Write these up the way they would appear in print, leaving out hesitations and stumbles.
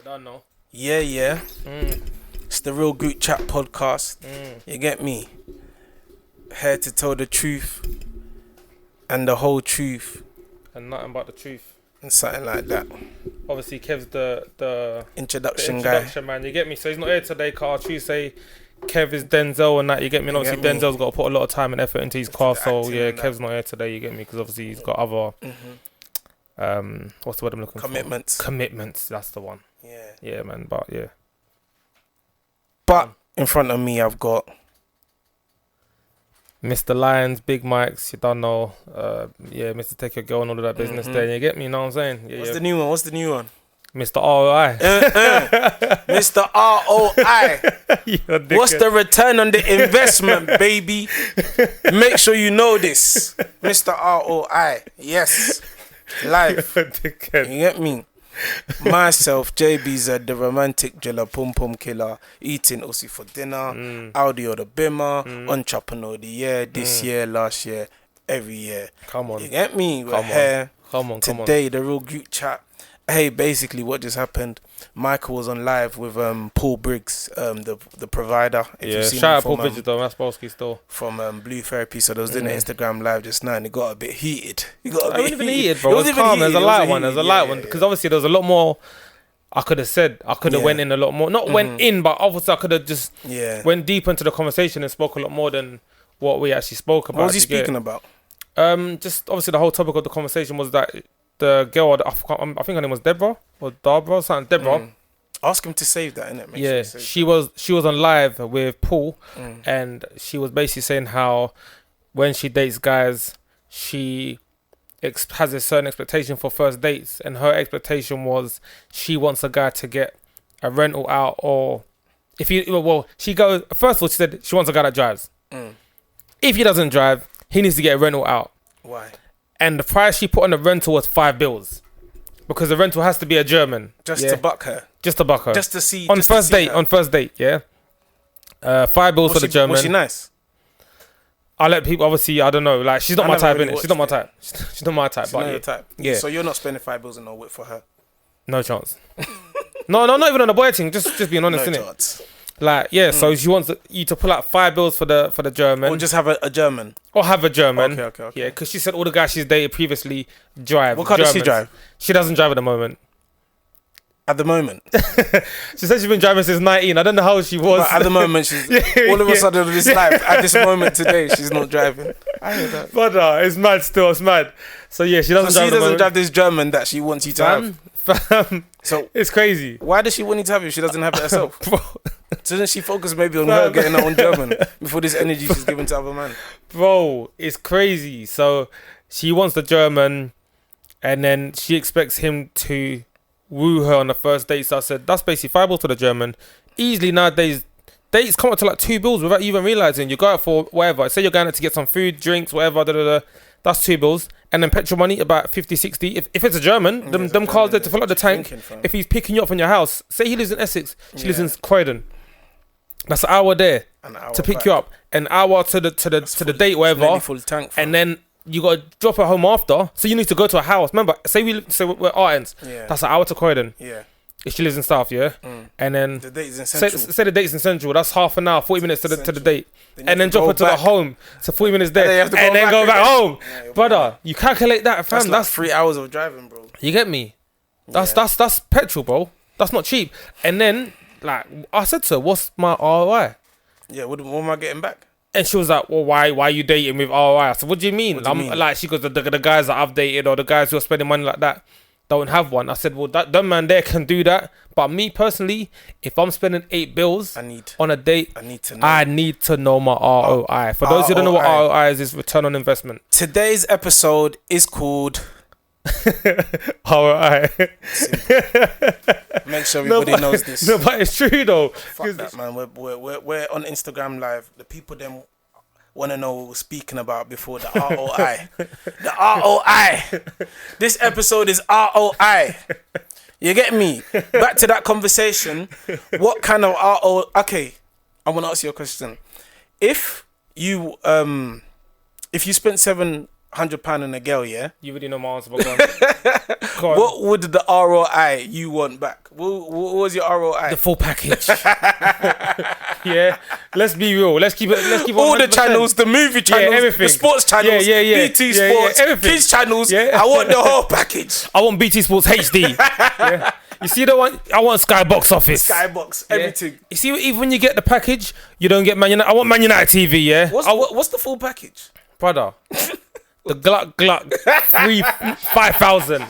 don't know. Yeah. It's the Real GroupChat podcast. You get me? Here to tell the truth and the whole truth. And nothing but the truth. And something like that. Obviously, Kev's the introduction guy, man. You get me? So he's not here today, Carl. Tuesday, Kev is Denzel and that. You get me? And obviously, Denzel's got to put a lot of time and effort into his craft. So yeah, Kev's not here today. You get me? Because obviously he's got other what's the word I'm looking for? Commitments. That's the one. Yeah, man. But in front of me, I've got Mr. Lions, Big Mikes, you don't know. Mr. Take Your Girl and all of that business there. You get me? You know what I'm saying? Yeah, What's the new one? Mr. ROI. Mr. ROI. What's the return on the investment, baby? Make sure you know this. Mr. ROI. Yes. Live. You get me? Myself, JBZ, the romantic driller, pum pum killer, eating Aussie for dinner, Audio the Bimmer, entrepreneur of the year, this year, last year, every year. Come on. You get me? We're here. Come on. Today, the Real GroupChat. Hey, basically what just happened, Michael was on live with Paul Briggs, the provider. Shout out Paul Briggs though, that's Bolsky store. From Blue Therapy, so they was doing an Instagram live just now and it got a bit heated. It wasn't even heated, bro. It was calm. There's a light one. Because obviously there was a lot more I could have said. I could have went in a lot more. Not went in, but obviously I could have just went deep into the conversation and spoke a lot more than what we actually spoke about. What was he speaking about? Just obviously the whole topic of the conversation was that the girl, I think her name was Deborah or Darbra, something. Deborah. Ask him to save that, innit? Yeah, she was on live with Paul, and she was basically saying how when she dates guys, she has a certain expectation for first dates, and her expectation was she wants a guy to get a rental out, or she goes first of all she said she wants a guy that drives. If he doesn't drive, he needs to get a rental out. Why? And the price she put on the rental was $5 because the rental has to be a German. To buck her. Just to buck her. Just to see. On first date, yeah. $5 for the German. Was she nice? I let people, obviously, I don't know. Like, she's not my type, innit? She's not my type. She's not my type. She's not your type. Yeah. So you're not spending $5 in no whip for her? No chance. No, not even on the boy thing. Just being honest, innit? No chance. Like, so she wants you to pull out $5 for the German. Or just have a German. Or have a German. Okay. Yeah, because she said all the guys she's dated previously drive. What car does she drive? She doesn't drive at the moment. At the moment? She said she's been driving since 19. I don't know how she was. But at the moment, she's all of a sudden in this life, at this moment today, she's not driving. I hear that. But it's mad still. It's mad. So yeah, she doesn't drive. She doesn't drive this German that she wants you to have. So it's crazy. Why does she want you to have it if she doesn't have it herself? So then she focus maybe on her getting her own German before this energy she's giving to other man. Bro, it's crazy. So she wants the German, and then she expects him to woo her on the first date. So I said, that's basically $5 to the German. Easily nowadays, dates come up to like $2 without you even realizing. You go out for whatever. Say you're going out to get some food, drinks, whatever. That's $2. And then petrol money about 50, 60. If it's a German, them cars there to fill up the tank. If he's picking you up from your house, say he lives in Essex, she lives in Croydon. That's an hour there to pick you up. An hour to the date, whatever. Full tank, and then you got to drop her home after. So you need to go to a house. Remember, say we're Artens. Yeah. That's an hour to Croydon. Yeah. If she lives in South, yeah? And then the date's in Central. Say the date's in Central. That's half an hour, 40 minutes to the date. And then drop her to the home. So 40 minutes there. And then go back home. Brother, you calculate that, fam. That's 3 hours of driving, bro. You get me? That's petrol, bro. That's not cheap. And then, like, I said to her, what's my ROI? Yeah, what am I getting back? And she was like, well, why are you dating with ROI? I said, what do you mean? Like, she goes, the guys that I've dated or the guys who are spending money like that don't have one. I said, well, that man there can do that. But me personally, if I'm spending $8 on a date, I need to know my ROI. For those who don't know what ROI is return on investment. Today's episode is called ROI. Make sure everybody knows this. No, but it's true though. Fuck that, man. We're on Instagram Live. The people them want to know what we're speaking about before the ROI. The ROI. This episode is ROI. You get me? Back to that conversation. What kind of ROI? Okay, I want to ask you a question. If you spent $7 £100 on a girl, yeah? You already know my answer, but go on. Go on. What would the ROI you want back? What was your ROI? The full package. Yeah. Let's be real. Let's keep it. All the channels, the movie channels, everything. the sports channels, BT Sports, everything. kids channels. Yeah. I want the whole package. I want BT Sports HD. Yeah. You see the one? I want Sky Box Office. Skybox, everything. You see, even when you get the package, you don't get Man United. I want Man United TV, yeah? What's the full package? Brother, the Gluck 5,000.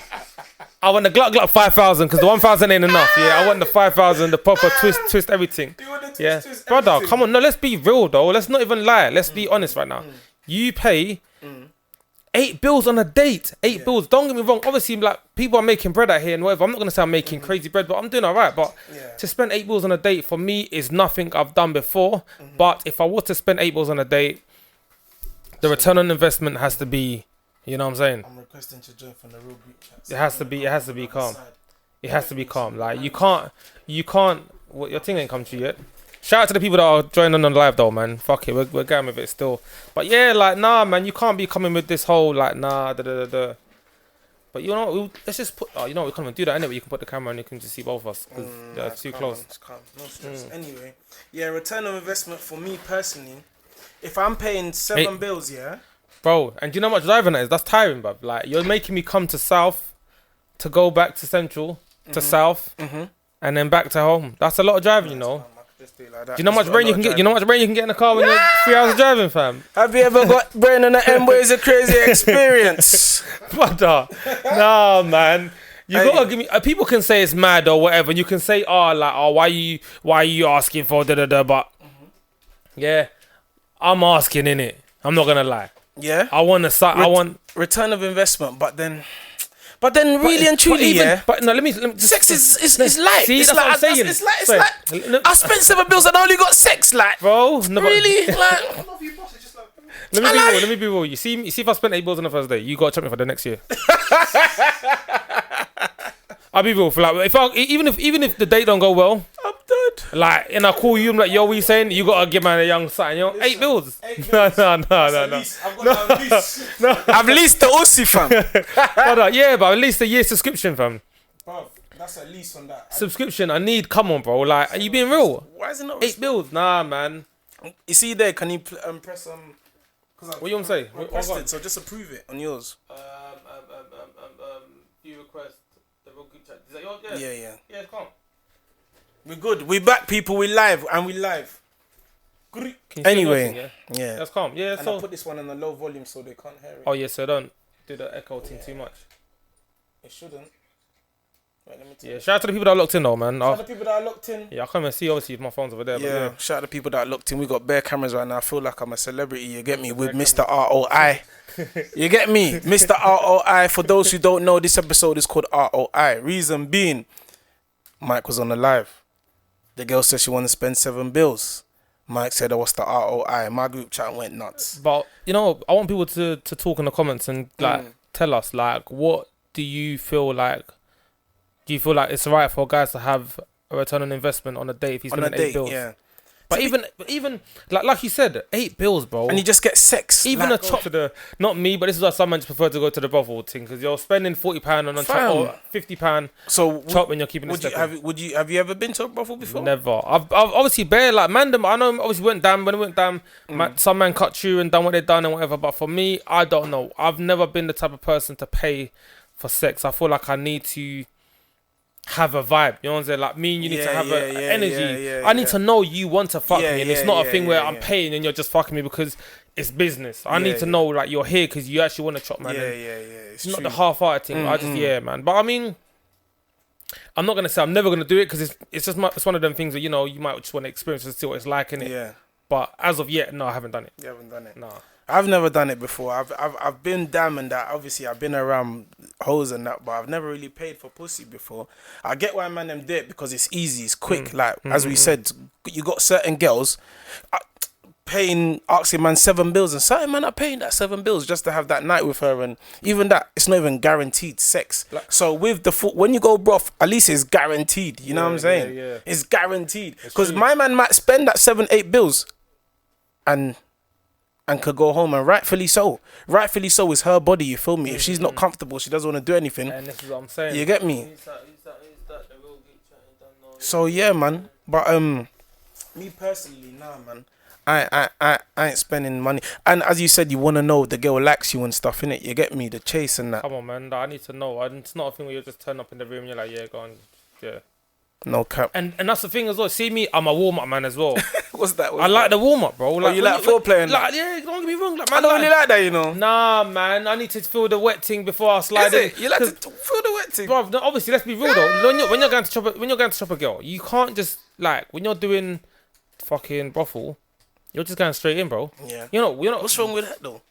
I want the Gluck 5,000 because the 1,000 ain't enough, yeah? I want the 5,000, the proper twist everything. You want the twist, Yeah, twist brother, everything. come on. No, let's be real, though. Let's not even lie. Let's be honest right now. You pay... 8 bills on a date. 8 bills. Don't get me wrong. Obviously, like people are making bread out here and whatever. I'm not gonna say I'm making crazy bread, but I'm doing alright. But to spend 8 bills on a date for me is nothing I've done before. But if I was to spend 8 bills on a date, the return on investment has to be. You know what I'm saying? I'm requesting to join from the real group chat. It has to be. It has to be calm. It has to be calm. Like you can't. What, your thing ain't come to you yet. Shout out to the people that are joining on live though, man. Fuck it, we're going with it still. But yeah, like nah, man, you can't be coming with this whole like nah, da. But you know, let's just put. Oh, you know, we can't even do that anyway. You can put the camera and you can just see both of us because they're too close. It's calm. No stress. Anyway, yeah, return on investment for me personally. If I'm paying 7 bills, yeah, Bro, and do you know how much driving that is? That's tiring, bruv. Like you're making me come to South, to go back to Central, to South, and then back to home. That's a lot of driving, you know. just do it like that. Do you know how much brain you can get? You know how much brain you can get in a car when you're 3 hours of driving, fam? Have you ever got brain on the M-way? It's a crazy experience. Brother, nah, man. You gotta give me. People can say it's mad or whatever. You can say, why are you asking for da. But yeah, I'm asking in it. I'm not gonna lie. Yeah, I want to. Return of investment, but then really and truly, But no, let me just, sex is light. See, it's that's like, what I'm saying. It's like I spent 7 bills and I only got sex, like bro. No, really, like. Let me be real. You see if I spent 8 bills on the first day, you gotta check me for the next year. I'll be real. For like, even if the date don't go well, I'm done. like, and I call you, I'm like, yo, what you saying? You gotta give man a young son, you know, 8 bills. No. I've got lease. I've leased the Aussie, fam. Yeah, but at least a year subscription, fam. Bro, that's a lease on that. Subscription, I need. Come on, bro. Like, are you being real? Why is it not 8 bills? Nah, man. You see there? Can you press What you want to say? requested, so just approve it on yours. You request the real group chat. Is that yours? Yeah. Yeah, come on. We're good. We back, people. We live. Anyway, yeah. That's calm. Yeah, And I put this one on a low volume so they can't hear it. Oh yeah, so don't do the echo thing too much. It shouldn't. Wait, let me tell Yeah, shout out to the people that are locked in though, man. Shout out to the people that are locked in. Yeah, I can't even see obviously if my phone's over there. Yeah, But shout out to the people that are locked in. We got bare cameras right now. I feel like I'm a celebrity. You get me? With Mr. ROI. You get me? Mr. ROI. For those who don't know, this episode is called ROI. Reason being, Mike was on the live. The girl said she wanted to spend 7 bills. Mike said, what's the ROI? My group chat went nuts. But you know, I want people to talk in the comments and like tell us like, what do you feel like? Do you feel like it's right for guys to have a return on investment on a date if he's spending 8 bills? Yeah. But even like you said, 8 bills, bro. And you just get sex. Even like, a chop to the, not me, but this is why some men just prefer to go to the brothel thing because you're spending £40 on a chop or £50 chop when you're keeping it stepping. Have you ever been to a brothel before? Never. I've obviously bare like man them. I know obviously went down when it went down. Some man cut through and done what they done and whatever. But for me, I don't know. I've never been the type of person to pay for sex. I feel like I need to have a vibe, you know what I'm saying? Like me and you need to have an energy. I need to know you want to fuck me, and it's not a thing where I'm paying and you're just fucking me because it's business. I need to know like you're here because you actually want to chop, man. It's not the half-hearted thing. I just man. But I mean, I'm not gonna say I'm never gonna do it because it's one of them things that you know you might just want to experience and see what it's like in it. Yeah. But as of yet, no, I haven't done it. You haven't done it. No. I've never done it before. I've been damn and that. Obviously, I've been around hoes and that, but I've never really paid for pussy before. I get why man them do it because it's easy, it's quick. Like as we said, you got certain girls asking man 7 bills, and certain man are paying that 7 bills just to have that night with her, and even that it's not even guaranteed sex. So with the when you go broth, at least it's guaranteed. You know what I'm saying? Yeah. It's guaranteed because my man might spend that 7-8 bills, and and could go home, and rightfully so. Rightfully so, is her body, you feel me? If she's not comfortable, she doesn't want to do anything. And this is what I'm saying. You get me? Who's that? The real GroupChat? You don't know. So yeah, man. But me personally, nah, man. I ain't spending money. And as you said, you want to know the girl likes you and stuff, innit? You get me? The chase and that. Come on, man. I need to know. It's not a thing where you just turn up in the room and you're like, yeah, go on. Yeah. No cap. And that's the thing as well. See me, I'm a warm-up man as well. What's that? I like the warm-up, bro. Like, you like foreplay and like, yeah, don't get me wrong. Like, man, I don't really like that, you know. Nah, man. I need to feel the wet thing before I slide in. You like to feel the wet thing? Bro, no, obviously, let's be real though. When you're going to shop a girl, you can't just, like, when you're doing fucking brothel, you're just going straight in, bro. Yeah. You're not. What's wrong with that though?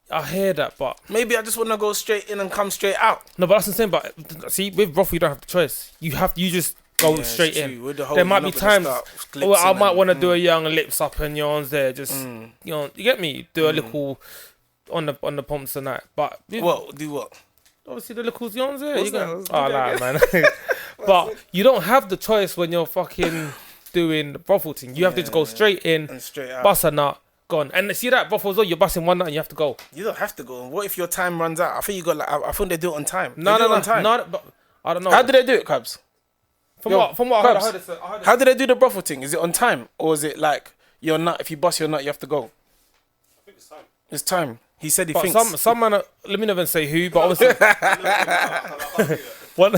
I hear that, but maybe I just want to go straight in and come straight out. No, but that's the same. But see, with brothel, you don't have the choice. You just go straight in. There might be times I might want to do a young lips up and yawns there. Just you know, you get me. Do a little on the pumps and that. But what? Do what? Obviously, the little yawns there. What's that? Oh, like, man. But you don't have the choice when you're fucking doing the brothel thing. You have to just go straight in, and straight out. bust a nut, gone. And see that brothel as well. You're busting one nut and you have to go. You don't have to go. What if your time runs out? I think you got like. I think they do it on time. No. But I don't know. How do they do it, Cubs? From what I heard, how do they do the brothel thing? Is it on time or is it like your nut? If you bust your nut, you have to go. I think it's time. It's time. He said he but thinks. some man. Let me never say who, but obviously one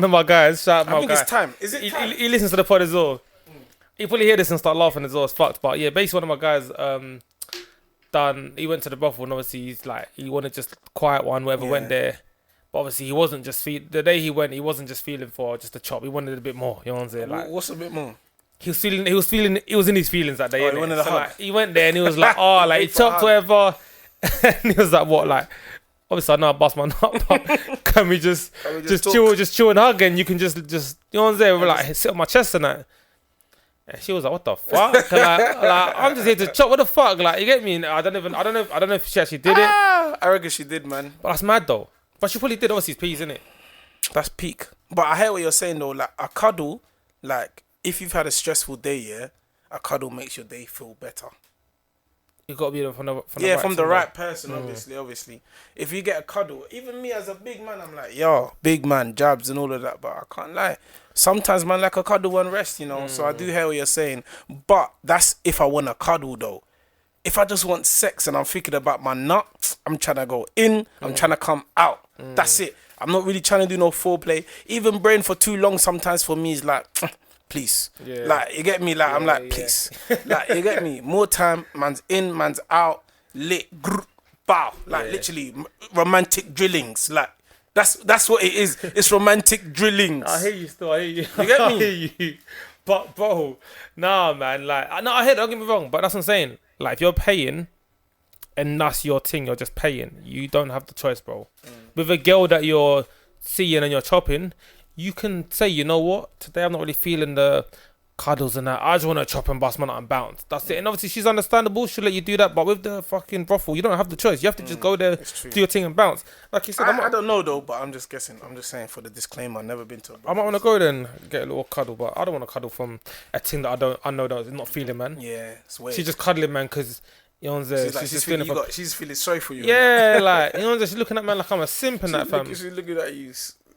of my guys. Shout out my I think guy. it's time. Is it time? He listens to the pod as well. He probably hear this and start laughing as well. It's fucked. But yeah, basically one of my guys he went to the brothel and obviously he's like he wanted just quiet one, whoever went there. But obviously he wasn't just the day he went, he wasn't just feeling for just a chop. He wanted a bit more. You know what I'm saying? Like, what's a bit more? He was in his feelings that day. He wanted a hug. Like, he went there and he was like, oh, like he chopped whatever. And he was like, what, like, obviously I know I bust my nut, but can we just chill and hug and you can just you know what I'm saying? We're like sit on my chest and that. And she was like, what the fuck? like I'm just here to chop. What the fuck? Like, you get me? I don't know if she actually did it. I reckon she did, man. But that's mad though. But she probably did. Obviously, it's peas, innit? That's peak. But I hear what you're saying though. Like a cuddle, like if you've had a stressful day, yeah, a cuddle makes your day feel better. You got to be from the right person, obviously. If you get a cuddle, even me as a big man, I'm like, yo, big man, jabs and all of that. But I can't lie. Sometimes, man, like a cuddle and rest, you know. So I do hear what you're saying. But that's if I want a cuddle though. If I just want sex and I'm thinking about my nut, I'm trying to go in, I'm trying to come out. That's it. I'm not really trying to do no foreplay. Even brain for too long sometimes for me is like, please. Yeah. Like, you get me? Like, I'm like, please. Like, you get me? More time, man's in, man's out, lit, grr, bow. Like, literally, romantic drillings. Like, that's what it is. It's romantic drillings. I hear you still, I hear you. You get me? I hear you. But, bro, nah, man. Like, no, I hear it, don't get me wrong, but that's what I'm saying. Like, if you're paying and that's your thing, you're just paying. You don't have the choice, bro. With a girl that you're seeing and you're chopping, you can say, you know what? Today I'm not really feeling the cuddles and that. I just want to chop and bust my nut and bounce. That's it. And obviously she's understandable. She'll let you do that. But with the fucking brothel, you don't have the choice. You have to just go there, do your thing and bounce. Like you said, I don't know though, but I'm just guessing. I'm just saying for the disclaimer, I've never been to a brothel. I might want to go there and get a little cuddle, but I don't want to cuddle from a thing that I know that I'm not feeling, man. Yeah, it's weird. She's just cuddling, man, because you know what I'm saying? She's feeling sorry for you. Yeah, like, you know what I'm saying? She's looking at me like I'm a simp and that, fam. She's looking at you.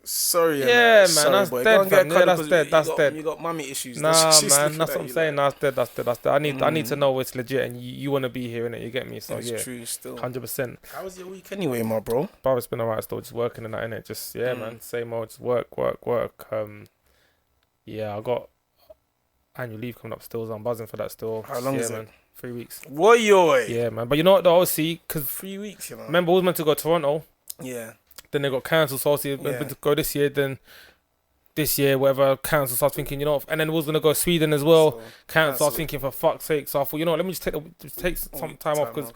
Sorry, yeah, man. Sorry, that's boy. dead, fam. Yeah, that's dead. You got mummy issues. Nah, man. That's what I'm saying. That's dead. I need to know it's legit, and you want to be here, innit? You get me? So it's true, still. 100%. How was your week anyway, my bro? Bro, it's been alright. Still just working and that, innit? Just man. Same old. Just work. Yeah, I got annual leave coming up still. So I'm buzzing for that still. How long is it? Man. 3 weeks. What, yo? Yeah, man. But you know what though? Obviously, because 3 weeks, you know. Remember, we was meant to go to Toronto. Yeah. Then they got cancelled, so obviously meant to go this year. Then this year, whatever, cancelled. So I was thinking, you know, and then we was gonna go Sweden as well. So, cancelled. So I was thinking, for fuck's sake. So I thought, you know, let me just take some time off because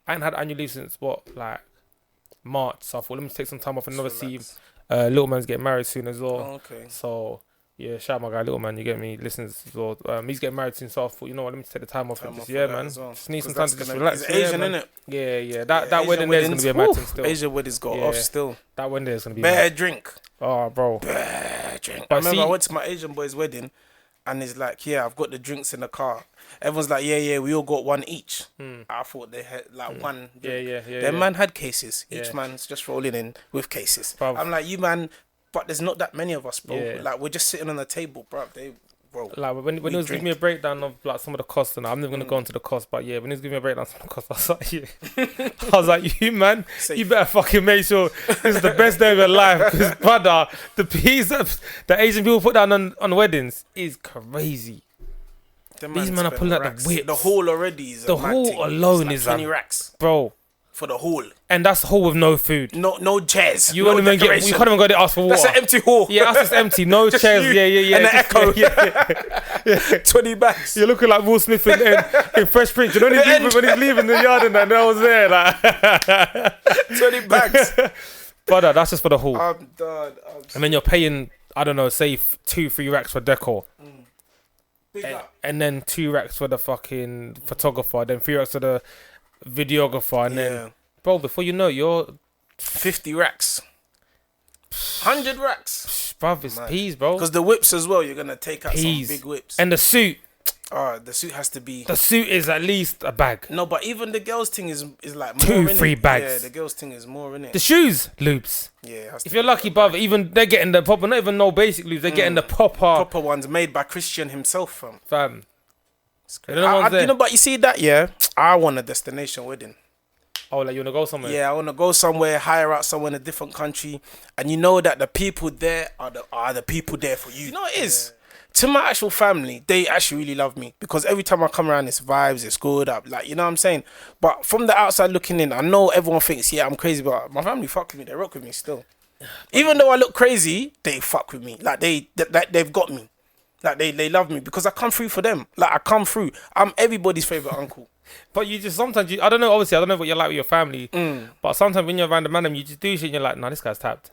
I ain't had annual leave since March. So I thought, let me take some time off and obviously, little man's getting married soon as well. Oh, okay. So. Yeah, shout out my guy, little man. You get me, listens as well. He's getting married soon, so I thought, you know what, let me take the time off. Just, man, just need some time to just relax. He's Asian, innit? Yeah. That wedding there's gonna be a mad thing still. Asian weddings go off still. That wedding there's gonna be bare drink. Oh, bro. Bare drink. But I remember I went to my Asian boy's wedding, and it's like, yeah, I've got the drinks in the car. Everyone's like, yeah, we all got one each. I thought they had like one drink. Their man had cases. Each man's just rolling in with cases. Bruv. I'm like, you man, but there's not that many of us, bro. Yeah. Like, we're just sitting on the table, bro. Like when he was giving me a breakdown of like some of the costs, and I'm never gonna go into the cost, but yeah, when he was giving me a breakdown of some of the costs, I was like, yeah. I was like, you man, you better fucking make sure this is the best day of your life, because brother, the fees that the Asian people put down on weddings is crazy. These men are pulling out the whips. The hall already is the hall alone is 20 racks, bro. For the hall. And that's a hall with no food. No chairs. You can't even go there ask for water. That's an empty hall. Yeah, that's just empty. No chairs. Yeah. And an echo. Yeah. 20 bags. You're looking like Will Smith in Fresh Prince. You know when he's leaving the yard and that, I was there. Like 20 bags. Brother, that's just for the hall. I'm done. And then you're paying, I don't know, say 2-3 racks for decor. And then 2 racks for the fucking photographer. Then 3 racks for the videographer, and then bro, before you know, you're 50 racks, 100 racks, bruv. It's peas, bro. Because the whips as well, you're gonna take out some big whips, and the suit. The suit has to be. The suit is at least a bag. No, but even the girls' thing is like more 2-3 bags. Yeah, the girls' thing is more in it. The shoes, loops. Yeah, if you're lucky, bruv, even they're getting the proper, not even no basic loops. They're getting the proper ones made by Christian himself, fam. You know, but you see that, yeah. I want a destination wedding. Oh, like you wanna go somewhere? Yeah, I wanna go somewhere, hire out somewhere in a different country, and you know that the people there are the people there for you. You know it is. To my actual family, they actually really love me because every time I come around, it's vibes, it's good up, like, you know what I'm saying. But from the outside looking in, I know everyone thinks, yeah, I'm crazy, but my family fuck with me. They rock with me still. Even though I look crazy, they fuck with me. Like they've got me. Like they love me because I come through for them. Like I come through. I'm everybody's favorite uncle. But you just sometimes I don't know. Obviously, I don't know what you're like with your family. But sometimes when you're around the man, you just do shit. And you're like, nah, this guy's tapped.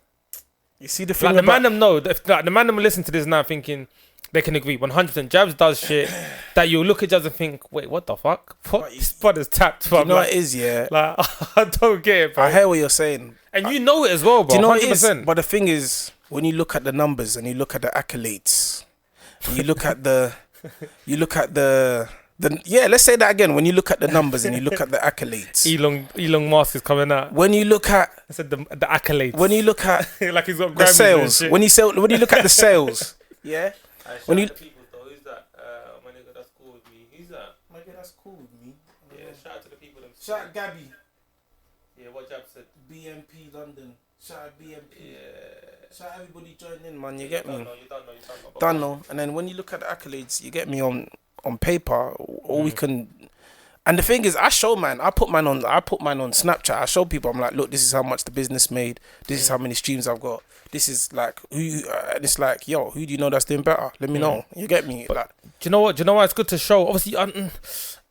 You see the thing. Like the man them know. The man them will listen to this now, thinking they can agree 100%. Jabs does shit that you look at Jabs and think, wait, what the fuck? What this spot is tapped. You know what it is, yeah. Like I don't get it, bro. I hear what you're saying, and you know it as well, bro. Do you know 100%. what it is? But the thing is, when you look at the numbers and you look at the accolades. You look at the let's say that again. When you look at the numbers and you look at the accolades, Elon Musk is coming out. When you look at, I said the accolades. When you look at like he's got the sales, when you look at the sales, yeah. When you people though, who's that? My nigga, that's cool with me. Who's that? My nigga, that's cool with me. Yeah, shout out to the people themselves. Shout out Gabby. Yeah, what Jab said. BMP London. Shout out BMP. Yeah. So everybody join in, man. You get me? You don't know. And then when you look at the accolades, you get me on paper. All we can. And the thing is, I show man. I put mine on Snapchat. I show people. I'm like, look, this is how much the business made. This is how many streams I've got. This is like who. And it's like, yo, who do you know that's doing better? Let me know. You get me? But like, do you know what? It's good to show. Obviously,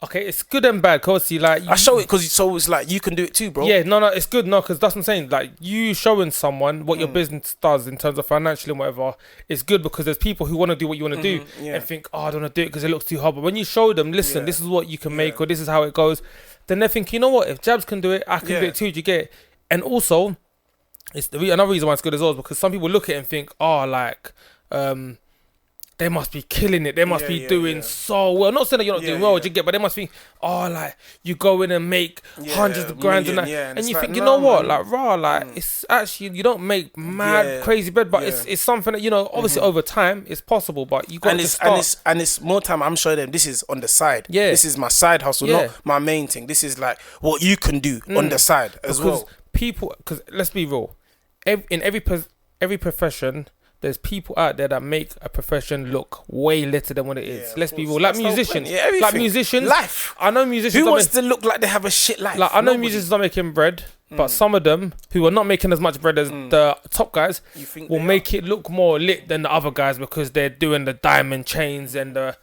okay, it's good and bad. Cause see, like I show it because it's like you can do it too, bro. Yeah, no, it's good. No, because that's what I'm saying. Like you showing someone what your business does in terms of financially and whatever, it's good because there's people who want to do what you want to do and think, oh, I don't want to do it because it looks too hard. But when you show them, listen, this is what you can make or this is how it goes, then they think, you know what? If Jabs can do it, I can do it too. Do you get it? And also, it's another reason why it's good as well is because some people look at it and think, oh, like, they must be killing it. They must be doing so well. Not saying that you're not doing well, do you get? But they must think, oh, like you go in and make hundreds of grand and that, and you think, you know what, like raw, like it's actually you don't make mad crazy bread, but it's something that you know. Obviously, over time, it's possible, but you got to start. And it's more time. I'm showing them this is on the side. Yeah, this is my side hustle, not my main thing. This is like what you can do on the side as well. Because let's be real, in every profession. There's people out there that make a profession look way litter than what it is. Let's be real. Like musicians. Like musicians. Life. I know musicians. Who wants to look like they have a shit life? Like I know musicians are making bread, but some of them who are not making as much bread as the top guys will make it look more lit than the other guys because they're doing the diamond chains and the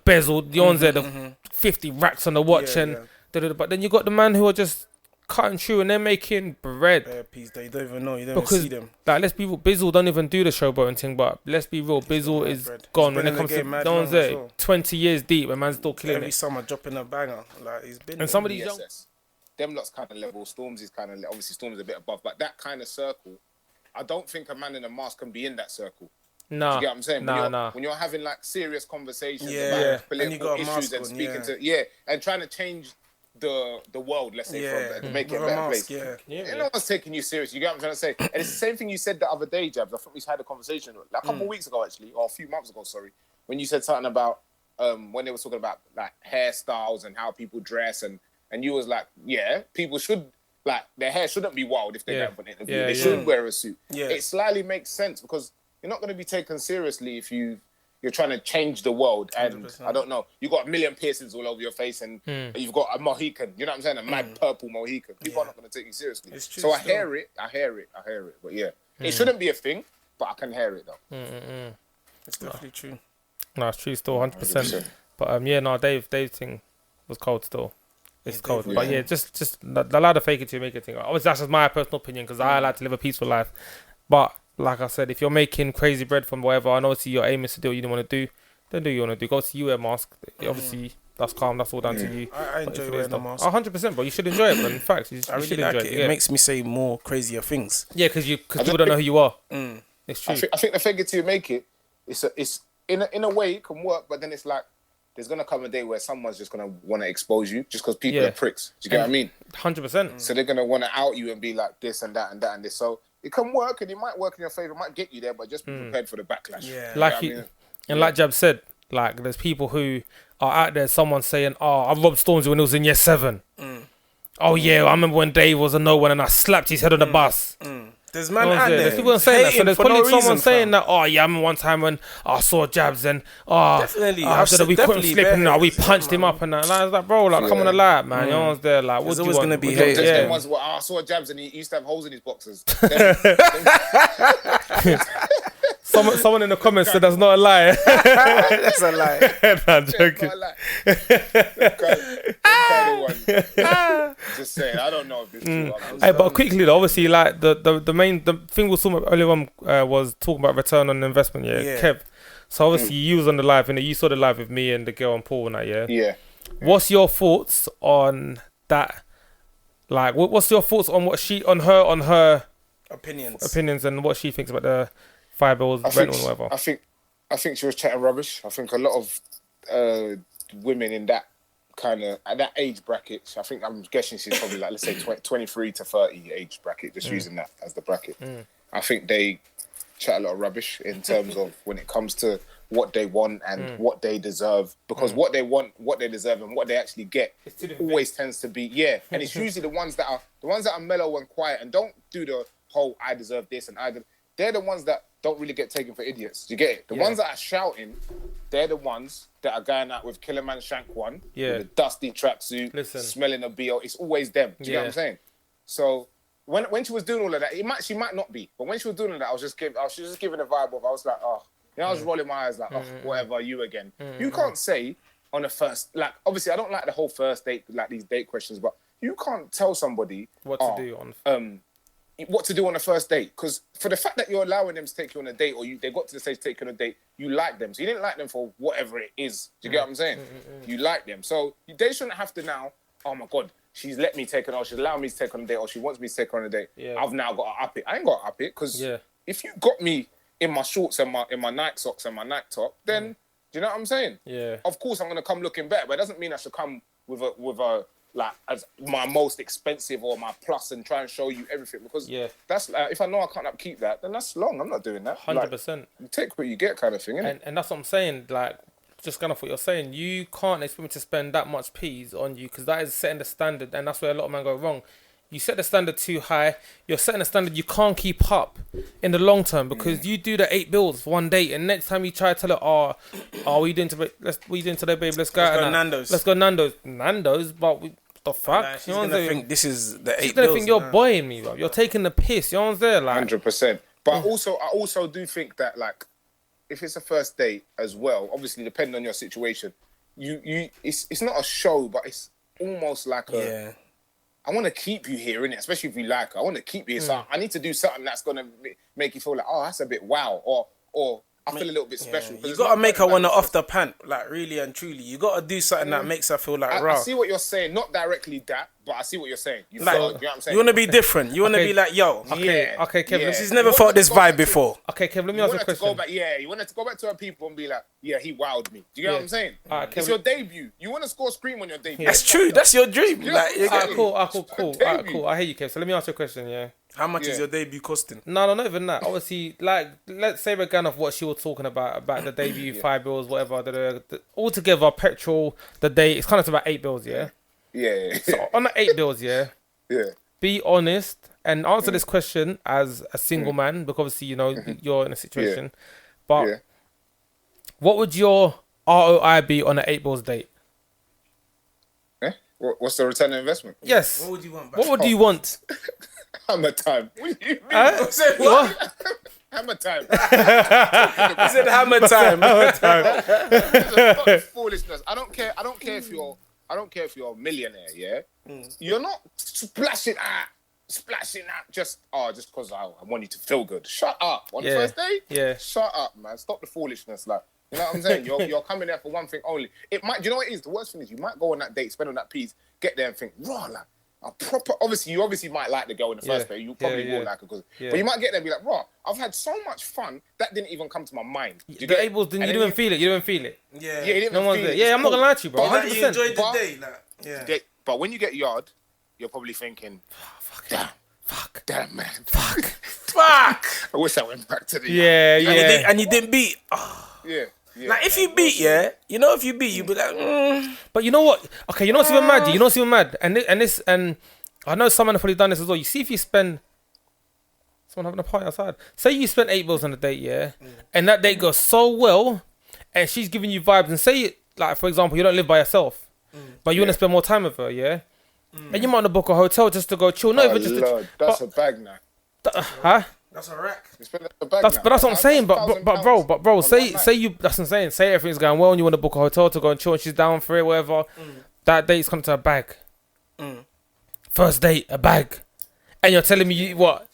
bezel, the ones there, the 50 racks on the watch and but then you got the man who are just cutting through and they're making bread. They don't even know. You don't even see them. Like, let's be real, Bizzle don't even do the showboating thing, but let's be real, Bizzle is gone when it comes to no one's there. 20 years deep and man's still killing every summer dropping a banger. Like he's been. And some of these young. Them lot's kind of level. Storms is kind of obviously Storms is a bit above, but that kind of circle, I don't think a man in a mask can be in that circle. Nah. Do you get what I'm saying? Nah. When you're having like serious conversations Yeah. about And you political got a issues mask and on, speaking yeah. and trying to change the world, let's say, to make it a With better mask, place. yeah. No one's taking you serious. You get what I'm trying to say? And it's the same thing you said the other day, Jabs. I think we had a conversation like a couple of weeks ago, actually, or a few months ago, sorry, when you said something about when they were talking about like hairstyles and how people dress, and you was like, yeah, people should like their hair shouldn't be wild if they don't have an interview. They should wear a suit. Yeah. It slightly makes sense because you're not going to be taken seriously if you're trying to change the world. And 100%. I don't know, you got a million piercings all over your face and you've got a Mohican. You know what I'm saying? A mad purple Mohican. People are not going to take you seriously. It's true so I still. hear it. But yeah, it shouldn't be a thing, but I can hear it though. It's definitely true. No, it's true still, 100%. But Dave thing was cold still. It's cold. But yeah, just allow the fake it till you make it thing. Obviously, that's just my personal opinion because I like to live a peaceful life. But like I said, if you're making crazy bread from whatever, and obviously your aim is to do what you don't want to do, then do what you want to do. Go to you wear a mask. Obviously, that's calm. That's all down to you. I enjoy wearing a mask. 100%, but you should enjoy it. But in fact, you I really should like enjoy it. it. It makes me say more crazier things. Yeah, because people don't know who you are. It's true. I think the fake it till you make it. It's in a way it can work, but then it's like there's gonna come a day where someone's just gonna want to expose you just because people are pricks. Do you get what I mean? 100%. So they're gonna want to out you and be like this and that and that and this. So it can work and it might work in your favor, it might get you there, but just be prepared for the backlash. Yeah. Like Jab said, like there's people who are out there. Someone saying, "Oh, I robbed Stormzy when he was in year 7." Oh yeah, I remember when Dave was a no one and I slapped his head on the bus. There's man out there. There's people saying that. So there's probably someone saying that. that. Oh yeah, I remember one time when I saw Jabs and Definitely. we couldn't slip and we punched him up and that. And I was like, bro, like come on the light, man. You know what's there? Like, what's always gonna be There's haters. them ones where I saw Jabs and he used to have holes in his boxers. Someone in the comments said that's not a lie. That's a lie. Nah, I'm joking. Just saying, I don't know if it's true. Hey, but quickly though, obviously, like the thing we was talking about earlier on was talking about return on investment. Yeah. Kev. So obviously you was on the live, and you saw the live with me and the girl and Paul and that. Yeah. What's your thoughts on that? Like, what's your thoughts on on her opinions and what she thinks about the 5 bills rental or whatever? I think she was chatting rubbish. I think a lot of women in that kind of at that age bracket. I'm guessing she's probably like, let's say 23 to 30 age bracket. Just using that as the bracket. I think they chat a lot of rubbish in terms of when it comes to what they want and what they deserve, because what they want, what they deserve, and what they actually get always tends to be and it's usually the ones that are mellow and quiet and don't do the whole I deserve this and they're the ones that don't really get taken for idiots. Do you get it? The ones that are shouting, they're the ones that are going out with Killer Man Shank One, with a dusty tracksuit, smelling a BO. It's always them. Do you get what I'm saying? So when she was doing all of that, she might not be, but when she was doing all that, I was just giving a vibe of, I was like, I was rolling my eyes like, whatever, you again. You can't say on a first, like, obviously I don't like the whole first date, like these date questions, but you can't tell somebody what to do on a first date, because for the fact that you're allowing them to take you on a date, or they got to the stage to take you on a date, you like them. So you didn't like them for whatever it is. Do you get what I'm saying? You like them. So they shouldn't have to now, oh my God, she's let me take her, or she's allowed me to take her on a date, or she wants me to take her on a date. I've now got to up it. I ain't got to up it, because if you got me in my shorts and my night socks and my night top, then do you know what I'm saying? Yeah. Of course I'm gonna come looking better, but it doesn't mean I should come with a like as my most expensive or my plus and try and show you everything, because that's if I know I can't upkeep that, then that's long. I'm not doing that. 100%. You take what you get, kind of thing, innit? And that's what I'm saying. Like, just kind of what you're saying, you can't expect me to spend that much peas on you, because that is setting the standard, and that's where a lot of men go wrong. You set the standard too high. You're setting a standard you can't keep up in the long term, because you do the 8 bills for one date, and next time you try to tell her, what are you doing today? What are you doing today, babe? Let's go Nando's. Let's go Nando's, but the fuck? Nah, she's gonna think this is the 8 bills. She's gonna think you're boying me, bro. You're taking the piss. You know what I'm saying? Like 100%. But I also do think that, like, if it's a first date as well, obviously depending on your situation, it's not a show, but it's almost like I want to keep you here, innit? Especially if you like her. I want to keep you here. So I need to do something that's going to make you feel like, that's a bit wow. Or I feel a little bit special. You got to make her want to off the pant, like really and truly. You got to do something that makes her feel like, I see what you're saying. Not directly that, I see what you're saying. You Like, know what I'm saying? you want to be different. You want to Okay. be like, yo, Okay, Kevin. she's never felt this vibe before. Okay, Kevin, let me You ask you want a her to go question. back, you want her to go back to her people and be like, yeah, he wowed me. Do you get what I'm saying? Alright, It's Kevin. your debut. You want to score scream on your debut. That's true. That's your dream. Yeah. Like, you Alright, get- Cool. Debut. Alright, cool. I hear you, Kev. So let me ask you a question, yeah? how much is Yeah. your debut costing? No, not even that. Obviously, like, let's say we're going off what she was talking about the debut, 5 bills, whatever. Altogether, petrol, the day, it's kind of about 8 bills, yeah? Yeah. So on the 8 bills, yeah, Yeah. be honest and answer this question as a single man, because obviously, you know, you're in a situation. But Yeah. what would your ROI be on an 8 bills date? What's the return on investment? Yes. What would you want? What would you want? Hammer time. What do you mean? What? Hammer time. He said hammer time. Fuck foolishness. I don't care if you're a millionaire, yeah? You're not splashing out just because I want you to feel good. Shut up. On the Yeah. first day? Yeah. Shut up, man. Stop the foolishness. Like, you know what I'm saying? You're coming there for one thing only. It might, do you know what it is? The worst thing is you might go on that date, spend on that piece, get there and think, raw, like, a proper, you obviously might like the girl in the first day. You probably will like her. But you might get there and be like, raw, I've had so much fun, that didn't even come to my mind. Do you The get it? 8 bills, you And then didn't feel it. You didn't feel it. Yeah. Yeah, you didn't No even one's feel there. it. Yeah, It's I'm not cool. gonna lie to you, bro. But Like, you 100%. enjoyed the But- day. Like, yeah. But when you get yard, you're probably thinking, damn, man. Fuck. I wish I went back to the Yeah, And, yeah. you didn't beat. Oh. Yeah. Like, if you beat, if you beat, you'd be like, But you know what? Okay, you know what's even mad? You know what's even mad? And I know someone have probably done this as well. You see, if you spend someone having a party outside, say you spent 8 bills on a date, yeah, and that date goes so well, and she's giving you vibes, and say like for example, you don't live by yourself, but you want to spend more time with her, yeah, and you might want to book a hotel just to go chill, not even just Lord, that's a bag now. huh? that's a rack. You spend a bag But that's what I'm saying. But £1,000 bro, on say that night. you. That's what I'm saying. Say everything's going well, and you want to book a hotel to go and chill, and she's down for it, whatever. That date's come to a bag. First date, a bag, and you're telling me what?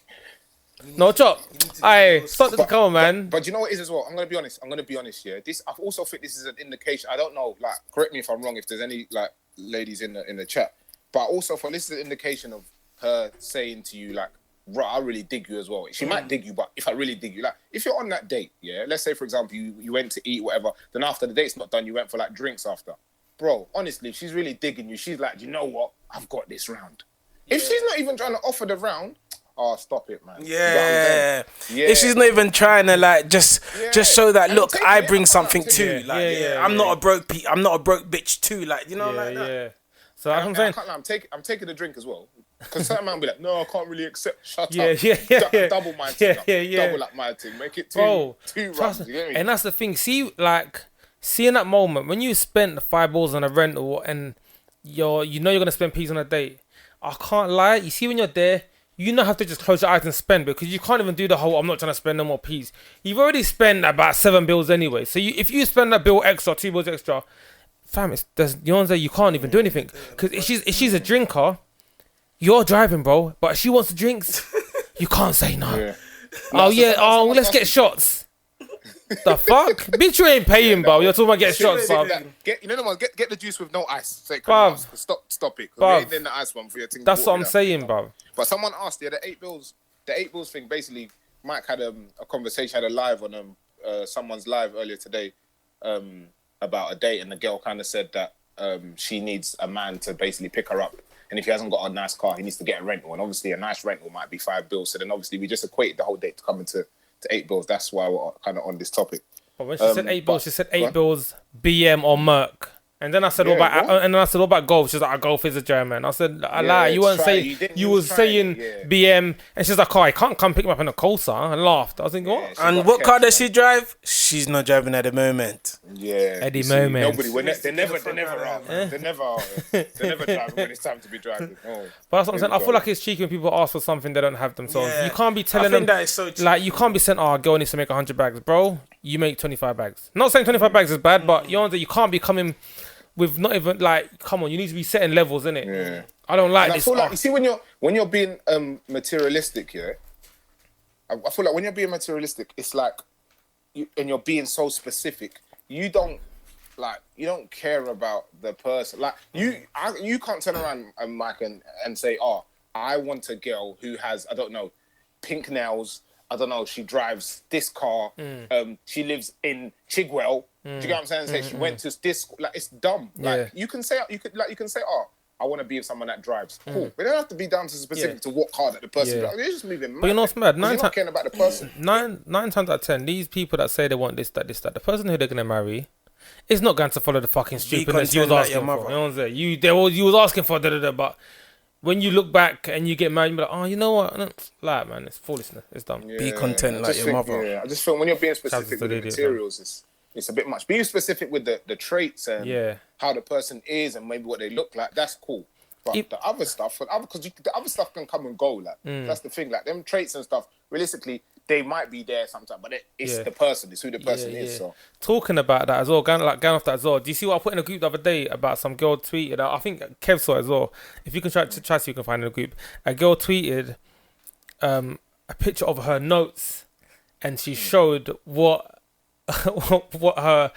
No chop. Aye, stop this. Come on, man. But you know what it is as well? I'm gonna be honest. Yeah, I also think this is an indication. I don't know. Like, correct me if I'm wrong. If there's any like ladies in the chat, but I also thought this is an indication of her saying to you like, "Right, I really dig you as well." She might dig you, but if I really dig you, like, if you're on that date, yeah, let's say for example you went to eat whatever, then after the date's not done, you went for like drinks after. Bro, honestly, if she's really digging you, she's like, you know what? I've got this round. If she's not even trying to offer the round, stop it, man. You know what I'm Yeah. saying? Yeah. If she's not even trying to like just show that, And look, take I it, bring yeah, something take too. it. Like, Yeah, I'm yeah. not a broke I'm not a broke bitch too. Like, you know, like that. Yeah. So that's what I'm And I saying. can't lie, I'm taking the drink as well. Because certain man be like, no, I can't really accept. Shut Yeah, up. yeah. Double my thing up. Yeah. Double up my thing. Make it Bro, two trust rounds. me. You get me? And that's the thing. See in that moment when you spent the 5 balls on a rental and you're gonna spend peas on a date. I can't lie. You see when you're there, you don't have to just close your eyes and spend, because you can't even do the whole I'm not trying to spend no more peas. You've already spent about 7 bills anyway. So if you spend that bill extra, 2 bills extra, fam, you can't even do anything. Because if she's a drinker, you're driving, bro. But if she wants the drinks, you can't say no. Yeah. Let's get shots. The fuck? Bitch, you ain't paying, bro. You're talking about get shots, bro. Get the juice with no ice. Say, Bruv. Stop it. 'Cause Bruv. we ain't in the ice one for your thing. That's what I'm saying, bro. But someone asked, the 8 bills thing. Basically, Mike had a conversation, had a live on someone's live earlier today about a date, and the girl kind of said that she needs a man to basically pick her up, and if he hasn't got a nice car, he needs to get a rental, and obviously a nice rental might be 5 bills. So then obviously we just equated the whole date to coming to 8 bills. That's why we're kind of on this topic. But when she said 8 bills, but- she said go 8 on. bills, BM or Merc. And then I said, Yeah, what about golf? She's like, golf is a German. I said, I lie. You weren't try saying, it. You didn't- you you was was trying saying it, yeah. BM. And she's like, I can't come pick me up in a Corsa. I laughed. I was thinking, what? Yeah, she And got what car kept, does man. she drive? She's not driving at the moment. Yeah, Eddie you see, Moment. Nobody. They never are. man. They never are. They're never driving when it's time to be driving. Oh. But that's what I'm saying. I Here we feel go. like it's cheeky when people ask for something they don't have themselves. Yeah. You can't be I telling think them, that is so cheap. like, you can't be saying, girl needs to make 100 bags. Bro, you make 25 bags. Not saying 25 bags is bad, but you can't be coming with not even, like, come on, you need to be setting levels, innit? Yeah. I don't like And I this. feel like, you see, when you're being materialistic, yeah. I feel like when you're being materialistic, it's like, and you're being so specific, you don't like you don't care about the person. Like you can't turn around, Mike, and say, "Oh, I want a girl who has, I don't know, pink nails. I don't know. She drives this car. She lives in Chigwell. Do you get what I'm saying? Say she went to this. Like it's dumb. Like you can say, oh, I want to be with someone that drives. Cool. But it don't have to be down to specific to what car that the person. They're just moving mad. But you know what's mad? You're not caring about the person. Nine times out of 10, these people that say they want this, that, the person who they're gonna marry is not going to follow the fucking stupidness you was asking for. You know what I'm saying? You was asking for but when you look back and you get married, you're like, oh, you know what? Like, man, it's foolishness. It's dumb. Yeah, be content like your mother. Yeah, I just feel when you're being specific with the materials, it's a bit much. Being specific with the traits and how the person is and maybe what they look like, that's cool. But the other stuff, because the other stuff can come and go. Like that's the thing. Like them traits and stuff, realistically, they might be there sometimes, but it's the person. It's who the person is. So talking about that as well, going off that as well. Do you see what I put in a group the other day about some girl tweeted? I think Kev saw it as well. If you can try to see, you can find it in the group. A girl tweeted a picture of her notes, and she showed what her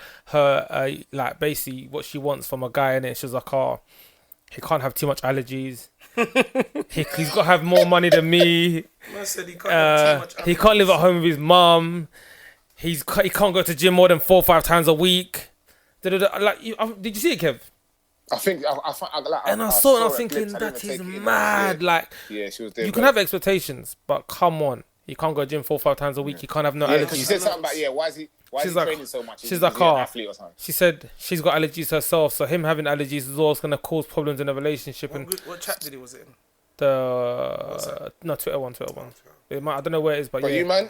like basically what she wants from a guy, and it. She was like, oh, he can't have too much allergies. He's got to have more money than me. Man said he can't have too much allergies. He can't live at home with his mum. He can't go to gym more than 4 or 5 times a week. Like, did you see it, Kev? I think I saw it and I was thinking that is mad. Like, yeah, she was you can have expectations, but come on. He can't go to gym 4 or 5 times a week. He can't have no allergies. She said something about, why is he training so much? She's like, she said she's got allergies herself, so him having allergies is always going to cause problems in a relationship. What chat did he was it in? Twitter one. I don't know where it is, but you, man,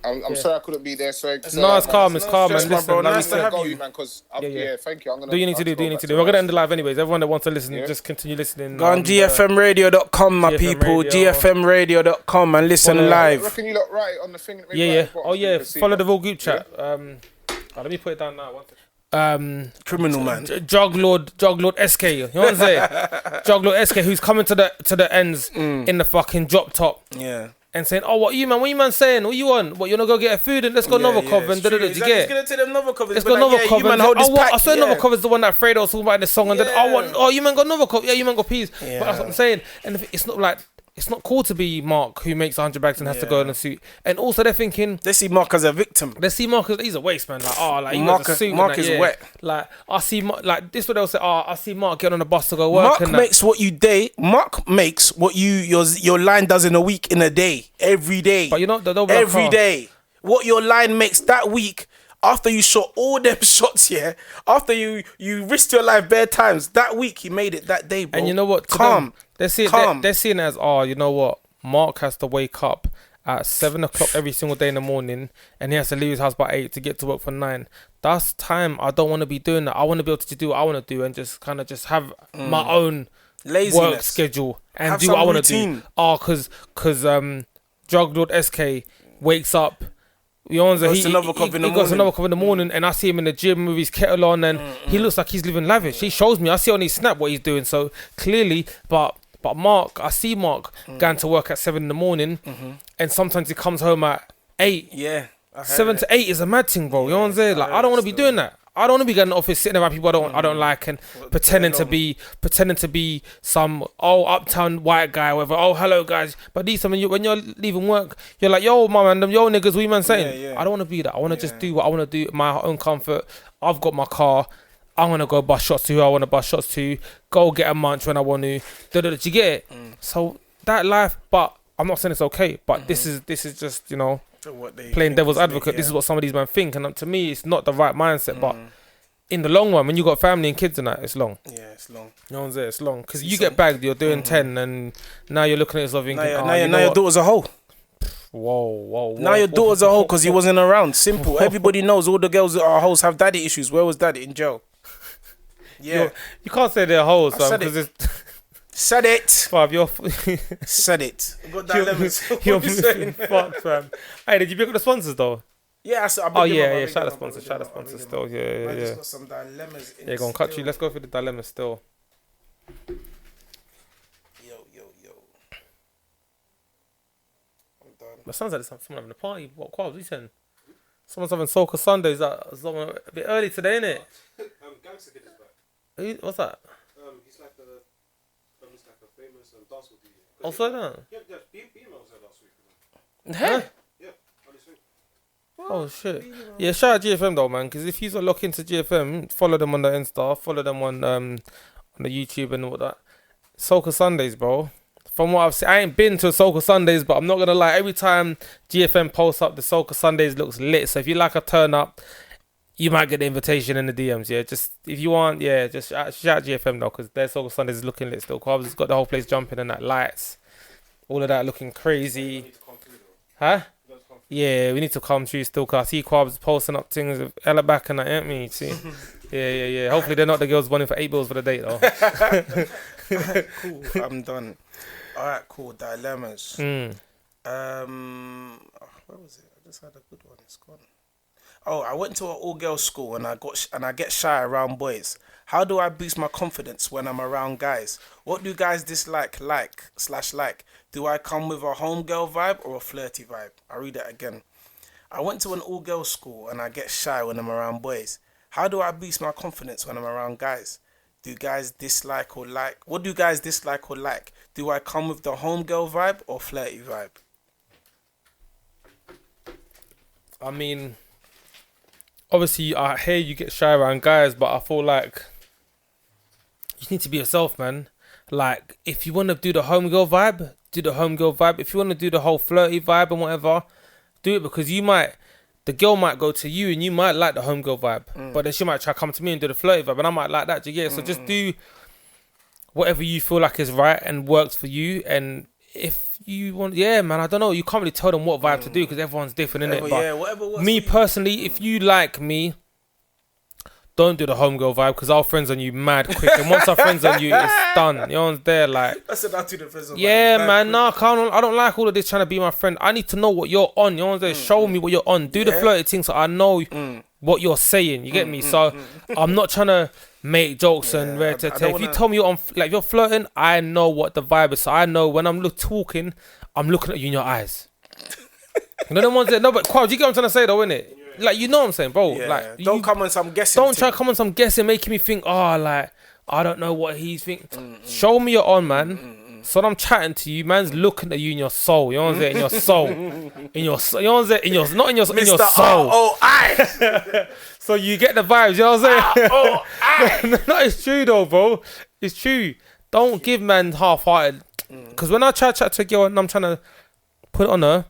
I'm sorry I couldn't be there. Sorry. No, it's calm, man. Listen, bro, nice to have you, man. Because thank you. I'm gonna do you need to do? We're gonna end the live anyways. Everyone that wants to listen, just continue listening. Go on gfmradio.com, my people. gfmradio.com and listen live. I reckon you lot write it on the thing. Oh yeah. Follow the Raw group chat. Let me put it down now. Criminal man. Drug Lord SK. You know what I'm saying? Drug Lord SK, who's coming to the ends in the fucking drop top. Yeah. And saying, oh, what you man saying? What you want? What, you wanna go get a food and let's go Novikov and da-da-da. He's gonna take them Novikov. Let's go Novikov. You man hold this pack. I saw Novikov is the one that Fredo was talking about in the song, and then you man got Novikov. Yeah, you man got peas. But that's what I'm saying. And it's not like, it's not cool to be Mark who makes 100 bags and has to go in a suit. And also they're thinking, they see Mark as a victim. They see Mark as, he's a waste man. Like, he Mark, got a suit. Mark is wet. Like, I see Mark, like this is what they'll say. I see Mark get on the bus to go work. Mark makes what your line does in a week in a day, every day. But you know, every day. What your line makes that week. After you shot all them shots, after you risked your life bare times, that week he made it that day, bro. And you know what? Calm. They're seeing it as, you know what? Mark has to wake up at 7 o'clock every single day in the morning, and he has to leave his house by 8 to get to work for 9. That's time. I don't want to be doing that. I want to be able to do what I want to do and just kind of just have my own laziness work schedule and do what I want to do. Because Drug Lord SK wakes up. He goes to Novikov in the morning, and I see him in the gym with his kettle on, and he looks like he's living lavish. He shows me. I see on his snap what he's doing. So clearly, but Mark, I see Mark going to work at 7 in the morning, and sometimes he comes home at 8. Yeah, 7 to 8 is a mad thing, bro. You know what I'm saying? Like, I don't want to be doing that. I don't want to be going to the office sitting around people I don't like and pretending to be some uptown white guy, whatever. Oh, hello guys. But when you're leaving work, you're like, yo, my man, them yo niggas, what you man saying? Yeah. I don't want to be that. I want to just do what I want to do, my own comfort. I've got my car. I'm gonna go bust shots to who I want to bust shots to. Go get a munch when I want to. Do you get it? So that life, but I'm not saying it's okay. But this is just, you know, playing devil's advocate. This is what some of these men think, and to me, it's not the right mindset. But in the long run, when you got family and kids and that, it's long. Yeah, it's long. You know what I'm saying? It's long because you get bagged. You're doing 10, and now you're looking at yourself thinking, now your daughter's a hoe. Whoa. Now your daughter's a hoe because he wasn't around. Simple. Everybody knows all the girls that are hoes have daddy issues. Where was daddy? In jail. Yeah. You can't say they're hoes, fam, because it's... Said it. Fam, you're... Said it. You're missing fuck, fam. Hey, did you pick up the sponsors, though? Yeah, shout out the sponsors still. Yeah. I just got some dilemmas. Yeah, go on, cut you. Let's go through the dilemmas still. Yo. I'm done. That sounds like there's someone having a party. What was he saying? Someone's having Soca Sundays. Someone a bit early today, innit? Gangster Kid is back. What's that? He's like a famous dancehall DJ. Oh, so that. Yeah, BMO was there last week. Hey. Yeah, on this week. Oh shit. Yeah, shout out GFM though, man. Because if you look into GFM, follow them on the Insta, follow them on the YouTube and all that. Soca Sundays, bro. From what I've seen, I ain't been to Soca Sundays, but I'm not gonna lie. Every time GFM posts up, the Soca Sundays looks lit. So if you like a turn up, you might get the invitation in the DMs. Yeah, just if you want, yeah, just shout GFM though, because their Soca Sundays is looking lit still. Quabs has got the whole place jumping and that lights, all of that looking crazy. Huh? Yeah, we need to come through still, cause I see Quabs posting up things with Ella back and that, ain't me? See? Yeah. Hopefully they're not the girls running for 8 bills for the date though. Cool, I'm done. Alright, cool. Dilemmas. Where was it? I just had a good one. It's gone. Oh, I went to an all-girls school and I get shy around boys. How do I boost my confidence when I'm around guys? What do guys dislike, like? Do I come with a homegirl vibe or a flirty vibe? I'll read it again. I went to an all-girls school and I get shy when I'm around boys. How do I boost my confidence when I'm around guys? Do guys dislike or like? What do guys dislike or like? Do I come with the homegirl vibe or flirty vibe? I mean, obviously, I hear you get shy around guys, but I feel like you need to be yourself, man. Like, if you want to do the homegirl vibe, do the homegirl vibe. If you want to do the whole flirty vibe and whatever, do it, because the girl might go to you and you might like the homegirl vibe, but then she might try to come to me and do the flirty vibe, and I might like that. Do you get it? So just do whatever you feel like is right and works for you. And if you want, yeah, man, I don't know. You can't really tell them what vibe to do because everyone's different, innit? But whatever works me for you. personally, if you like me, don't do the homegirl vibe, because I'll friends on you mad quick. And once I friends on you, it's done. You know, there, like. I said I'll do the friends on yeah, man, nah, I don't like all of this trying to be my friend. I need to know what you're on. You know what I'm saying? Show me what you're on. Do the flirty thing so I know what you're saying. You get me? So I'm not trying to make jokes and if you tell me you're on, like, you're flirting, I know what the vibe is. So I know when I'm talking, I'm looking at you in your eyes. You know the ones that, no, but Quad, you get what I'm trying to say though, innit? Like, you know what I'm saying, bro? Yeah, like, don't come on some guessing. Don't try to come on some guessing, making me think, oh, like, I don't know what he's thinking. Show me you're on, man. So I'm chatting to you, man's looking at you in your soul. You know what I'm saying? In your soul. In your soul. You know what I'm saying? In your, not in your, in your soul. ROI. So you get the vibes, you know what I'm saying? ROI. No, it's true though, bro. It's true. Don't give man half-hearted. Because when I try to chat to a girl and I'm trying to put it on her,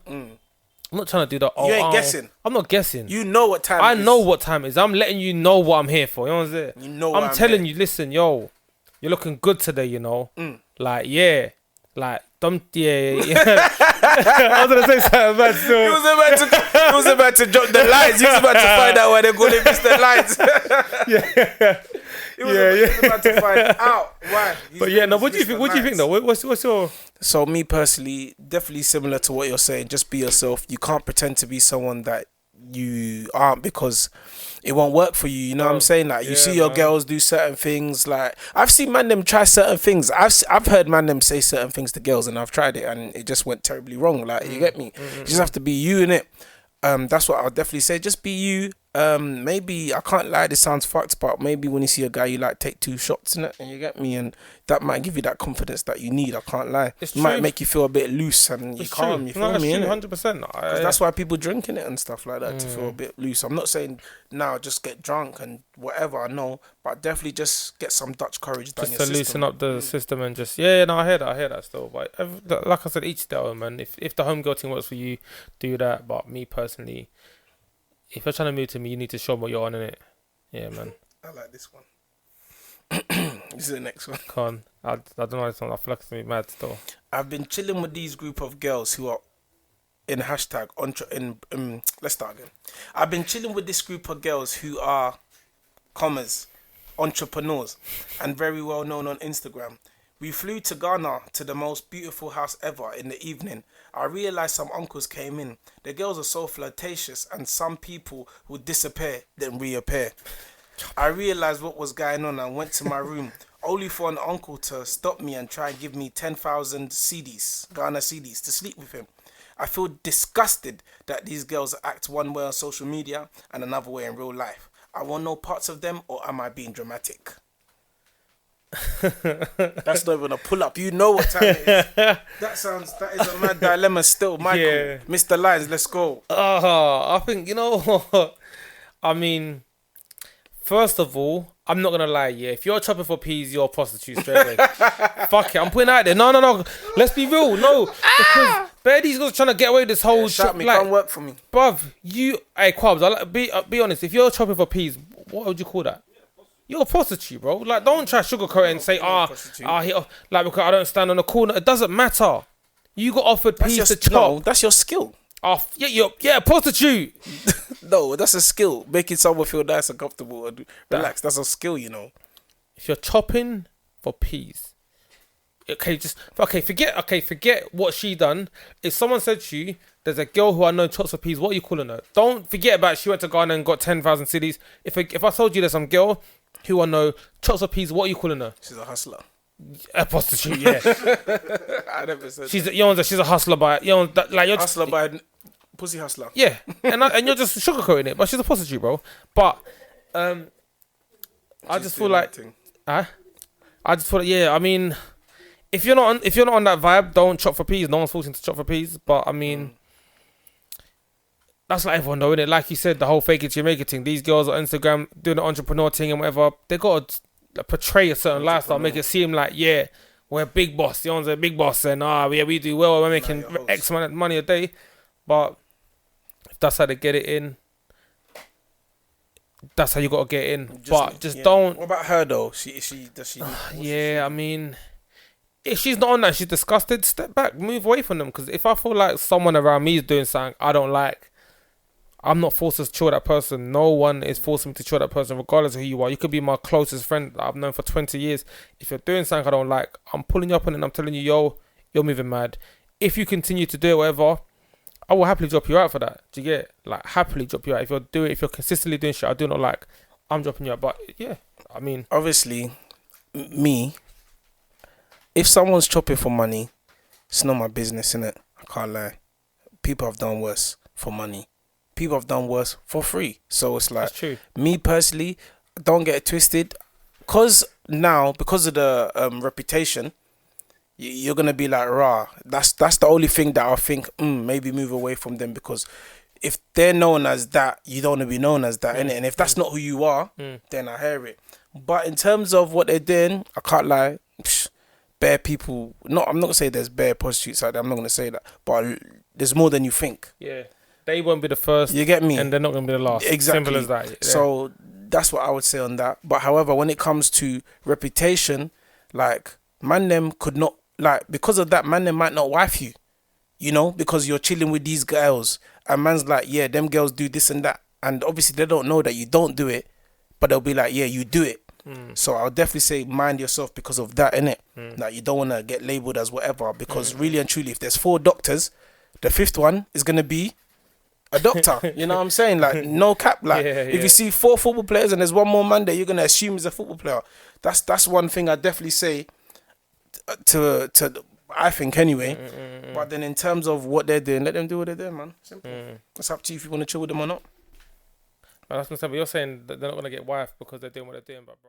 I'm not trying to do that. You ain't guessing. I'm not guessing. You know what time I it is. know what time it is. I'm letting you know what I'm here for. You know what I'm saying? You know what I'm telling you, listen, yo, you're looking good today, you know? Like, yeah. Like, don't, yeah. I was going to say something bad still. He was about to drop the lines. He was about to find out why they call him Mr. Lines. He was about to find out why. But yeah, no, what do you think? What do you think though? What's your... So me personally, definitely similar to what you're saying. Just be yourself. You can't pretend to be someone that you aren't, because it won't work for you. You know what I'm saying? Like, you see your girls do certain things. Like, I've seen man them try certain things. I've heard man them say certain things to girls, and I've tried it and it just went terribly wrong. Like, you get me? You just have to be you in it. That's what I'll definitely say. Just be you. Maybe, I can't lie, this sounds fucked, but maybe when you see a guy, you like take 2 shots in it, and you get me, and that might give you that confidence that you need. I can't lie. It might make you feel a bit loose and you calm. You feel me? 100%. That's why people drink in it and stuff like that, to feel a bit loose. I'm not saying now just get drunk and whatever, I know, but definitely just get some Dutch courage down just your to system. loosen up the system and just no, I hear that still. But like I said, each day, man. If the homegirl thing works for you, do that. But me personally, if you're trying to move to me, you need to show me what you're on, innit? Yeah, man. I like this one. This is the next one. Come on. I don't know this one. I feel like it's gonna be mad still. I've been chilling with these group of girls who are in hashtag let's start again. I've been chilling with this group of girls who are entrepreneurs and very well known on Instagram. We flew to Ghana to the most beautiful house ever in the evening. I realised some uncles came in. The girls are so flirtatious, and some people will disappear then reappear. I realised what was going on and went to my room, only for an uncle to stop me and try and give me 10,000 CDs, Ghana CDs, to sleep with him. I feel disgusted that these girls act one way on social media and another way in real life. I want no parts of them, or am I being dramatic? That's not even a pull up. You know what time it is. That is a mad dilemma still, Michael. Yeah. Mr. Lines, let's go. I think, you know what? I mean, first of all, I'm not gonna lie, yeah. If you're chopping for peas, you're a prostitute straight away. Fuck it, I'm putting it out there. No. Let's be real, no. Because these guys trying to get away with this whole Shut me, come work for me. Bruv, hey Quabs, be honest, if you're chopping for peas, what would you call that? You're a prostitute, bro. Like, don't try sugarcoat it and say, because I don't stand on the corner. It doesn't matter. You got offered peas to chop. No, that's your skill. Yeah, prostitute. No, that's a skill. Making someone feel nice and comfortable and relax. That's a skill, you know. If you're chopping for peas, forget what she done. If someone said to you, there's a girl who I know chops for peas, what are you calling her? Don't forget about she went to Ghana and got 10,000 cedis. If I told you there's some girl who I know chops for peas, what are you calling her? She's a hustler. A prostitute, yeah. I never said she's a hustler by you're hustler by pussy hustler. Yeah, and you're just sugarcoating it, but she's a prostitute, bro. But I just feel like yeah. I mean, if you're not on that vibe, don't chop for peas. No one's forcing to chop for peas. But I mean, that's like everyone though, innit? Like you said, the whole fake it till you make it thing. These girls on Instagram doing the entrepreneur thing and whatever. They got to portray a certain lifestyle, make it seem like, yeah, we're a big boss. The one's a big boss, and we do well. We're making X amount of money a day. But if that's how they get it in, that's how you got to get in. Don't. What about her though? Does she? Yeah, I mean, if she's not on that, she's disgusted. Step back, move away from them. Because if I feel like someone around me is doing something I don't like, I'm not forced to chill that person. No one is forcing me to chill that person, regardless of who you are. You could be my closest friend that I've known for 20 years. If you're doing something I don't like, I'm pulling you up on it and I'm telling you, yo, you're moving mad. If you continue to do it, whatever, I will happily drop you out for that. Do you get it? Like, happily drop you out. If you're consistently doing shit I do not like, I'm dropping you out. But yeah, I mean, obviously, me, if someone's chopping for money, it's not my business, innit? I can't lie. People have done worse for money. People have done worse for free. So it's like, that's true. Me personally, don't get it twisted. Because of the reputation, you're going to be like, rah. That's the only thing that I think, maybe move away from them. Because if they're known as that, you don't want to be known as that, innit? And if that's not who you are, then I hear it. But in terms of what they're doing, I can't lie. Bare people, I'm not going to say there's bare prostitutes out there. I'm not going to say that. But there's more than you think. Yeah. They won't be the first. You get me? And they're not going to be the last. Exactly. Simple as that. Yeah. So that's what I would say on that. But however, when it comes to reputation, like, man them could not, like, because of that, man them might not wife you, you know, because you're chilling with these girls. And man's like, yeah, them girls do this and that. And obviously they don't know that you don't do it, but they'll be like, yeah, you do it. So I'll definitely say mind yourself because of that, innit? Like, you don't want to get labelled as whatever, because really and truly, if there's 4 doctors, the 5th one is going to be a doctor. You know what I'm saying? Like, no cap. Like, if you see 4 football players and there's one more man there, you're gonna assume he's a football player. That's one thing I definitely say to I think anyway. But then in terms of what they're doing, let them do what they're doing, man. Simple. It's up to you if you want to chill with them or not. But you're saying that they're not gonna get wife because they're doing what they're doing, but bro.